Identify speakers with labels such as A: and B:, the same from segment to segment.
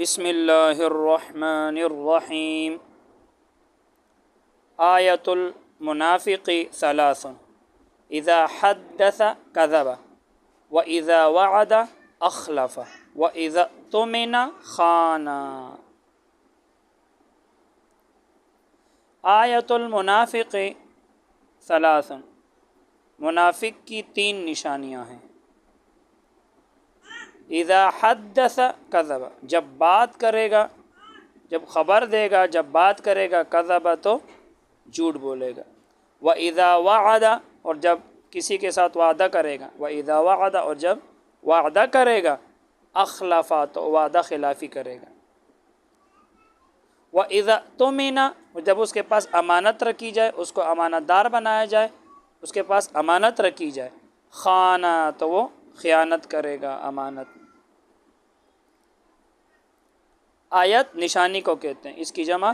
A: بسم اللہ الرحمن الرحیم۔ آیۃ المنافق ثلاث، اذا حدث کذب واذا وعد اخلف واذا اؤتمن خان۔ آیۃ المنافق ثلاث، منافق کی تین نشانیاں ہیں۔ اذا حدث کذب، جب بات کرے گا، جب خبر دے گا، جب بات کرے گا، کذب تو جھوٹ بولے گا۔ واذا وعد، اور جب کسی کے ساتھ وعدہ کرے گا، واذا وعد، اور جب وعدہ کرے گا، اخلف تو وعدہ خلافی کرے گا۔ واذا اؤتمن، جب اس کے پاس امانت رکھی جائے، اس کو امانت دار بنایا جائے، اس کے پاس امانت رکھی جائے، خان تو وہ خیانت کرے گا امانت۔ آیت نشانی کو کہتے ہیں، اس کی جمع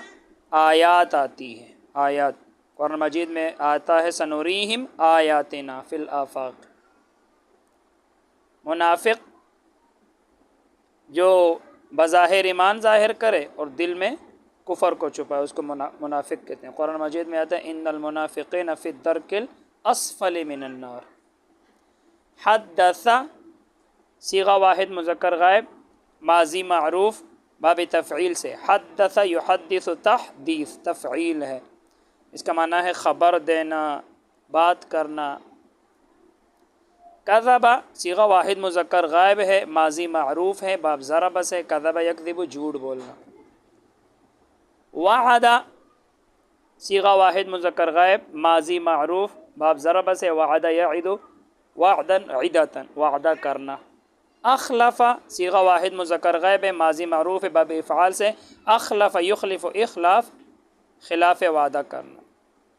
A: آیات آتی ہے۔ آیات قرآن مجید میں آتا ہے سنوریہم آیاتنا فی الآفاق۔ منافق جو بظاہر ایمان ظاہر کرے اور دل میں کفر کو چھپائے، اس کو منافق کہتے ہیں۔ قرآن مجید میں آتا ہے ان المنافقین فی الدرک الاسفل من النار۔ حدث صیغہ واحد مذکر غائب، ماضی معروف، باب تفعیل سے، حدث یحدث تحدیث تفعیل ہے، اس کا معنی ہے خبر دینا، بات کرنا۔ کذب صیغہ واحد مذکر غائب ہے، ماضی معروف ہے، باب ضرب سے، کذب یکذب جھوٹ بولنا۔ وعد صیغہ واحد مذکر غائب، ماضی معروف، باب ضرب سے، وعد یعد وعدا عدتا وعدہ کرنا۔ اخلف صیغہ واحد مذکر غائب ہے، ماضی معروف ہے، باب افعال سے، اخلف یخلف اخلاف خلاف وعدہ کرنا،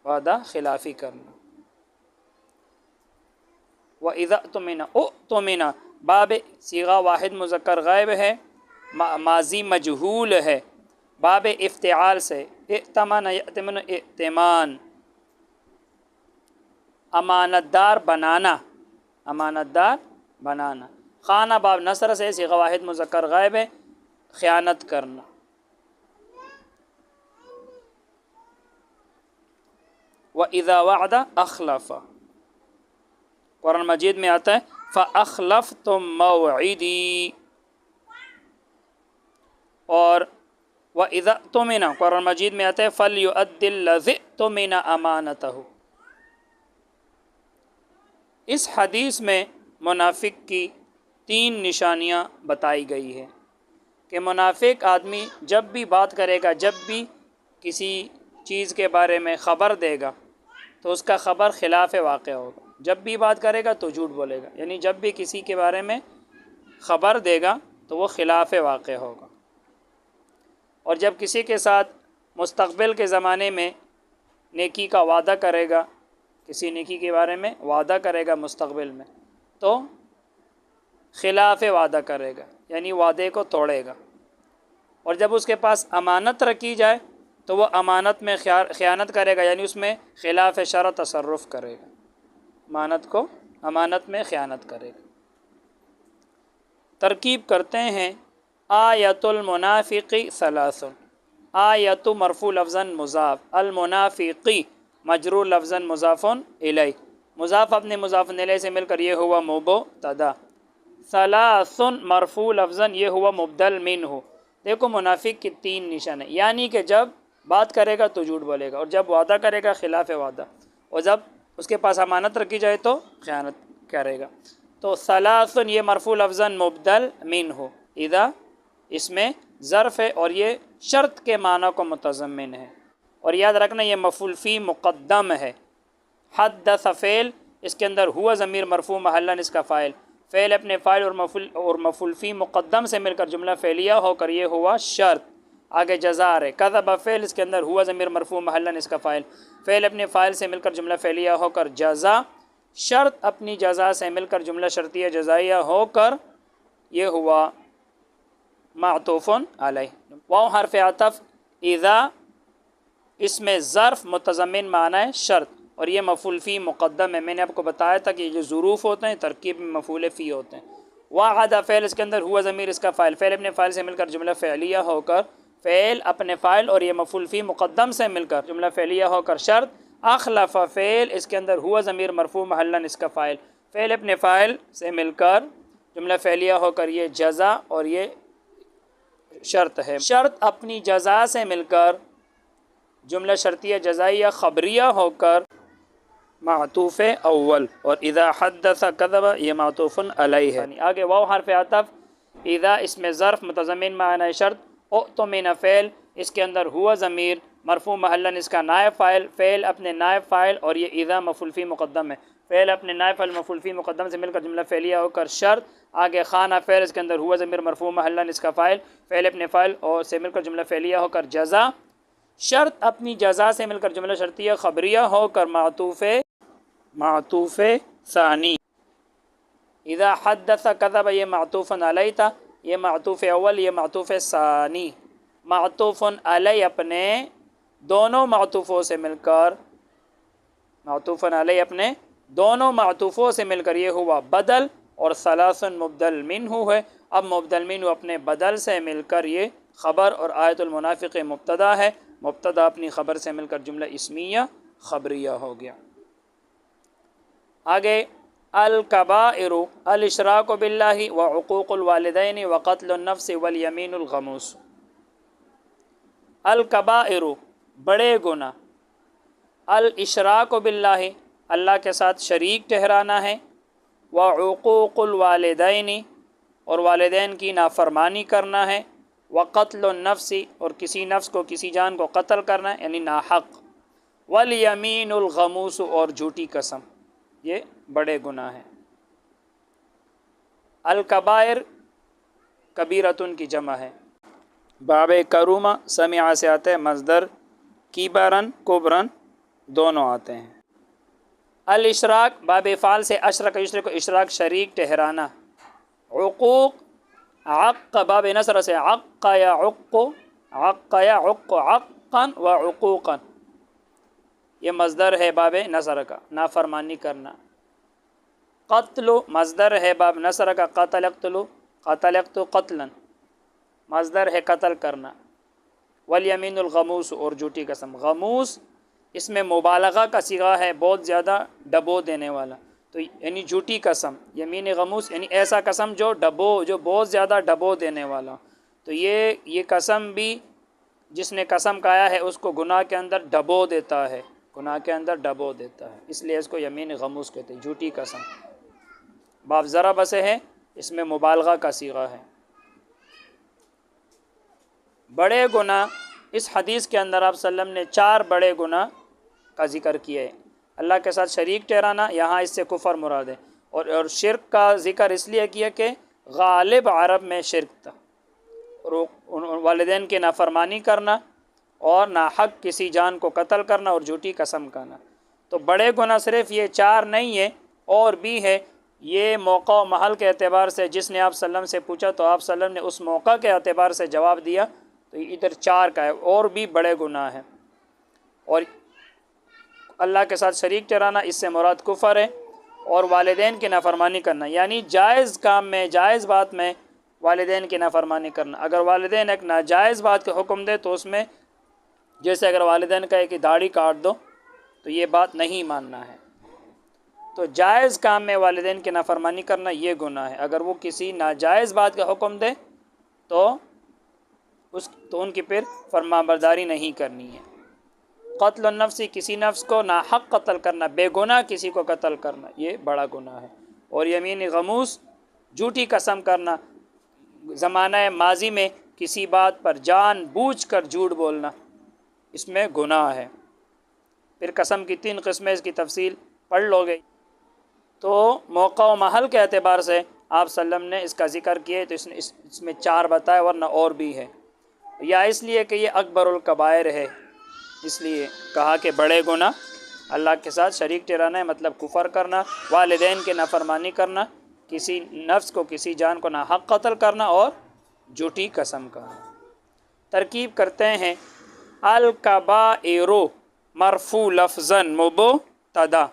A: وعدہ خلافی کرنا۔ وَإِذَا اؤْتُمِنَ اؤْتُمِنَ باب صیغہ واحد مذکر غائب ہے، ماضی مجہول ہے، باب افتعال سے، ائتمن یأتمن ائتمان امانت دار بنانا، امانت دار بنانا۔ خانہ باب نصر سے، صیغہ واحد مذکر غائب ہے، خیانت کرنا۔ وَإِذَا وَعْدَ أَخْلَفَ، قرآن مجید میں آتا ہے فَأَخْلَفْتُمْ مَوْعِدِي، اور وَإِذَا اؤْتُمِنَ قرآن مجید میں آتا ہے فَلْيُؤَدِّ الَّذِي اؤْتُمِنَ أَمَانَتَهُ۔ اس حدیث میں منافق کی تین نشانیاں بتائی گئی ہے کہ منافق آدمی جب بھی بات کرے گا، جب بھی کسی چیز کے بارے میں خبر دے گا تو اس کا خبر خلاف واقع ہوگا۔ جب بھی بات کرے گا تو جھوٹ بولے گا، یعنی جب بھی کسی کے بارے میں خبر دے گا تو وہ خلاف واقع ہوگا۔ اور جب کسی کے ساتھ مستقبل کے زمانے میں نیکی کا وعدہ کرے گا، کسی نیکی کے بارے میں وعدہ کرے گا مستقبل میں، تو خلاف وعدہ کرے گا، یعنی وعدے کو توڑے گا۔ اور جب اس کے پاس امانت رکھی جائے تو وہ امانت میں خیانت کرے گا، یعنی اس میں خلاف شرع تصرف کرے گا، امانت میں خیانت کرے گا۔ ترکیب کرتے ہیں، آیۃ المنافق ثلاث، آیۃ مرفوع لفظاً مضاف، المنافقی مجرور لفظاً مضاف الیہ، مضاف اپنے مضاف الیہ سے مل کر یہ ہوا مبتدا، ثلاث مرفوع لفظاً یہ ہوا مبدل منہ۔ دیکھو منافق کی تین نشان ہیں، یعنی کہ جب بات کرے گا تو جھوٹ بولے گا، اور جب وعدہ کرے گا خلاف وعدہ، اور جب اس کے پاس امانت رکھی جائے تو خیانت کرے گا۔ تو ثلاث یہ مرفوع لفظاً مبدل منہ، اذا اس میں ظرف ہے اور یہ شرط کے معنی کو متضمن ہے، اور یاد رکھنا یہ مفعول فی مقدم ہے۔ حدث فعل، اس کے اندر ہوا ضمیر مرفوع محلاً اس کا فاعل، فعل اپنے فاعل اور مفعول فی مقدم سے مل کر جملہ فعلیہ ہو کر یہ ہوا شرط، آگے جزا ہے۔ کذب فعل، اس کے اندر ہوا ضمیر مرفوع محلاً اس کا فاعل، فعل اپنے فاعل سے مل کر جملہ فعلیہ ہو کر جزا، شرط اپنی جزا سے مل کر جملہ شرطیہ جزائیہ ہو کر یہ ہوا معطوف علیہ۔ واو حرف عطف، اذا اس میں ظرف متضمن معنی ہے شرط، اور یہ مفعول فی مقدم ہے۔ میں نے آپ کو بتایا تھا کہ یہ جو ظروف ہوتے ہیں ترکیب میں مفعول فی ہوتے ہیں، وعد فعل اس کے اندر ہوا ضمیر اس کا فاعل، فعل اپنے فاعل سے مل کر جملہ فعلیہ ہو کر، فعل اپنے فاعل اور یہ مفعول فی مقدم سے مل کر جملہ فعلیہ ہو کر شرط، اخلف فعل اس کے اندر ہوا ضمیر مرفوع محلاً اس کا فاعل، فعل اپنے فاعل سے مل کر جملہ فعلیہ ہو کر یہ جزا اور یہ شرط ہے، شرط اپنی جزا سے مل کر جملہ شرطیہ جزائیہ خبریہ ہو کر معطوف اول، اور اذا حدث کذب یہ معطوف علیہ ہے۔ آگے واو حرف عطف، اذا اس میں ظرف متضمن معنی شرط، اؤتمن فعل اس کے اندر ہوا ضمیر مرفوع محلاً اس کا نائب فاعل، فعل اپنے نائب فاعل اور یہ اذا مفعول فی مقدم ہے، فعل اپنے نائب فاعل مفعول فی مقدم سے مل کر جملہ فعلیہ ہو کر شرط، آگے خانہ فعل اس کے اندر ہوا ضمیر مرفوع محلاً اس کا فاعل، فعل اپنے فاعل اور سے مل کر جملہ فعلیہ ہو کر جزا، شرط اپنی جزا سے مل کر جملہ شرطیہ خبریہ ہو کر معطوف ثانی، اذا حدث کذب یہ معطوف علیہ تھا، یہ معطوف اول یہ معطوف ثانی، معطوف علیہ اپنے دونوں معطوفوں سے مل کر، معطوف علیہ اپنے دونوں معطوفوں سے مل کر یہ ہوا بدل، اور ثلاث مبدل منہ ہے، اب مبدل منہ اپنے بدل سے مل کر یہ خبر، اور آیت المنافق مبتدا ہے، مبتدا اپنی خبر سے مل کر جملہ اسمیہ خبریہ ہو گیا۔ آگے الکبائر الاشراک باللہ وعقوق الوالدین وقتل النفس والیمین الغموس، الکبائر بڑے گناہ، الاشراک باللہ اللہ کے ساتھ شریک ٹھہرانا ہے، وعقوق الوالدین اور والدین کی نافرمانی کرنا ہے، وقتل النفس اور کسی نفس کو کسی جان کو قتل کرنا ہے یعنی ناحق، والیمین الغموس اور جھوٹی قسم، یہ بڑے گناہ ہیں۔ الکبائر کبیرتن کی جمع ہے، باب کرومہ سمع سے آتے ہیں، مصدر کیبرن کبرن دونوں آتے ہیں۔ الاشراک باب فعل سے اشرک یشرک کو اشراک شریک ٹھہرانا، عقوق عق باب نصر سے عق یعق، عق یعق عقا وعقوقا یہ مصدر ہے باب نصر کا نافرمانی کرنا، قتل مصدر ہے باب نصر کا قتل اقتل، قتل اقتل قتلا مصدر ہے قتل کرنا، والیمین الغموس اور جھوٹی قسم، غموس اس میں مبالغہ کا صیغہ ہے بہت زیادہ ڈبو دینے والا، تو یعنی جھوٹی قسم، یمین غموس یعنی ایسا قسم جو بہت زیادہ ڈبو دینے والا، تو یہ قسم بھی جس نے قسم کھایا ہے اس کو گناہ کے اندر ڈبو دیتا ہے، گناہ کے اندر ڈبو دیتا ہے، اس لیے اس کو یمین غموس کہتے ہیں، جھوٹی قسم، باب ضرب سے ہے اس میں مبالغہ کا صیغہ ہے۔ بڑے گناہ اس حدیث کے اندر آپ صلی اللہ علیہ وسلم نے 4 بڑے گناہ کا ذکر کیا ہے، اللہ کے ساتھ شریک ٹھہرانا یہاں اس سے کفر مراد ہے، اور شرک کا ذکر اس لیے کیا کہ غالب عرب میں شرک تھا، والدین کی نافرمانی کرنا اور ناحق کسی جان کو قتل کرنا اور جھوٹی قسم کھانا، تو بڑے گناہ صرف یہ 4 نہیں ہے اور بھی ہے، یہ موقع و محل کے اعتبار سے جس نے آپ صلی اللہ علیہ وسلم سے پوچھا تو آپ صلی اللہ علیہ وسلم نے اس موقع کے اعتبار سے جواب دیا، تو ادھر 4 کا ہے، اور بھی بڑے گناہ ہیں، اور اللہ کے ساتھ شریک ٹھہرانا اس سے مراد کفر ہے، اور والدین کی نافرمانی کرنا یعنی جائز کام میں جائز بات میں والدین کی نافرمانی کرنا، اگر والدین ایک ناجائز بات کا حکم دے تو اس میں جیسے اگر والدین کہے کہ داڑھی کاٹ دو تو یہ بات نہیں ماننا ہے، تو جائز کام میں والدین کی نافرمانی کرنا یہ گناہ ہے، اگر وہ کسی ناجائز بات کا حکم دے تو ان کی پھر فرمانبرداری نہیں کرنی ہے۔ قتل النفس کسی نفس کو ناحق قتل کرنا، بے گناہ کسی کو قتل کرنا یہ بڑا گناہ ہے، اور یمین غموس جھوٹی قسم کرنا، زمانہ ماضی میں کسی بات پر جان بوجھ کر جھوٹ بولنا اس میں گناہ ہے۔ پھر قسم کی 3 قسمیں اس کی تفصیل پڑھ لو گے، تو موقع و محل کے اعتبار سے آپ صلی اللہ علیہ وسلم نے اس کا ذکر کیا تو اس میں 4 بتائے ورنہ اور بھی ہے، یا اس لیے کہ یہ اکبر الکبائر ہے اس لیے کہا کہ بڑے گناہ اللہ کے ساتھ شریک ٹھہرانا ہے، مطلب کفر کرنا، والدین کی نافرمانی کرنا، کسی نفس کو کسی جان کو ناحق قتل کرنا اور جھوٹی قسم کرنا۔ ترکیب کرتے ہیں، الکبائر مرفوع لفظاً مبتدا،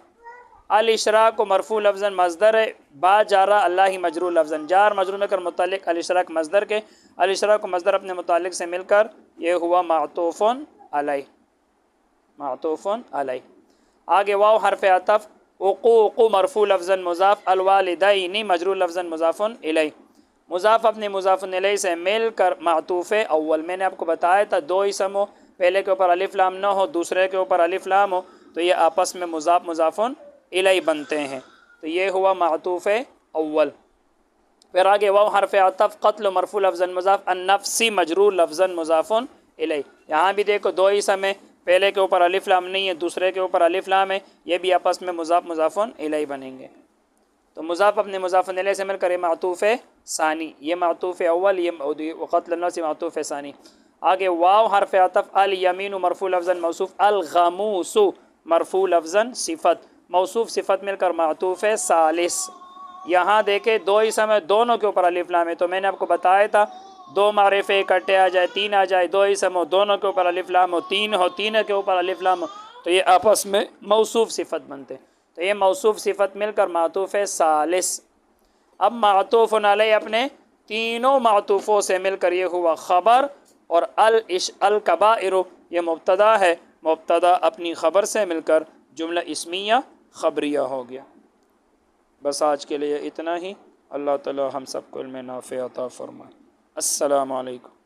A: الاشراق مرفوع لفظاً مصدر ہے، با جارہ اللہ مجرور لفظاً، جار مجرور کر متعلق الاشراق مصدر کے، الاشراق مصدر اپنے متعلق سے مل کر یہ ہوا معطوف علیہ، معطوف علیہ۔ آگے واو حرف عطف، عقوق مرفوع لفظاً مضاف، الوالدین مجرور لفظاً مضاف الیہ، مضاف اپنے مضاف الیہ سے مل کر معطوف اول۔ میں نے آپ کو بتایا تھا دو اسم ہو، پہلے کے اوپر الف لام نہ ہو، دوسرے کے اوپر الف لام ہو، تو یہ آپس میں مضاف مضاف الیہ بنتے ہیں، تو یہ ہوا معطوف اول۔ پھر آگے واو حرف عطف، قتل مرفوع لفظاً مضاف، النفسی مجرور لفظاً مضاف الیہ، یہاں بھی دیکھو دو اسم ہے، پہلے کے اوپر الف لام نہیں ہے، دوسرے کے اوپر الف لام ہے، یہ بھی آپس میں مضاف مضاف الیہ بنیں گے، تو مضاف اپنے مضاف الیہ سے مل کر یہ معطوف ثانی، یہ معطوف اول، یہ قتل النفس معطوف ثانی۔ آگے واو حرف عطف، الیمین مرفوع لفظاً موصوف، الغموس مرفوع لفظاً صفت، موصوف صفت مل کر معطوف ثالث۔ یہاں دیکھیں دو اسم ہے، دونوں کے اوپر الف لام ہے، تو میں نے آپ کو بتایا تھا دو معرفے اکٹھے آ جائے، تین آ جائے، دو اسم ہو دونوں کے اوپر الف لام ہو، تین ہو تین کے اوپر الف لام ہو، تو یہ آپس میں موصوف صفت بنتے، تو یہ موصوف صفت مل کر معطوف ثالث۔ اب معطوف علیہ اپنے تینوں معطوفوں سے مل کر یہ ہوا خبر، اور الکبائر یہ مبتدا ہے، مبتدا اپنی خبر سے مل کر جملہ اسمیہ خبریہ ہو گیا۔ بس آج کے لیے اتنا ہی، اللہ تعالی ہم سب کو علم نافع عطا فرمائے۔ السلام علیکم۔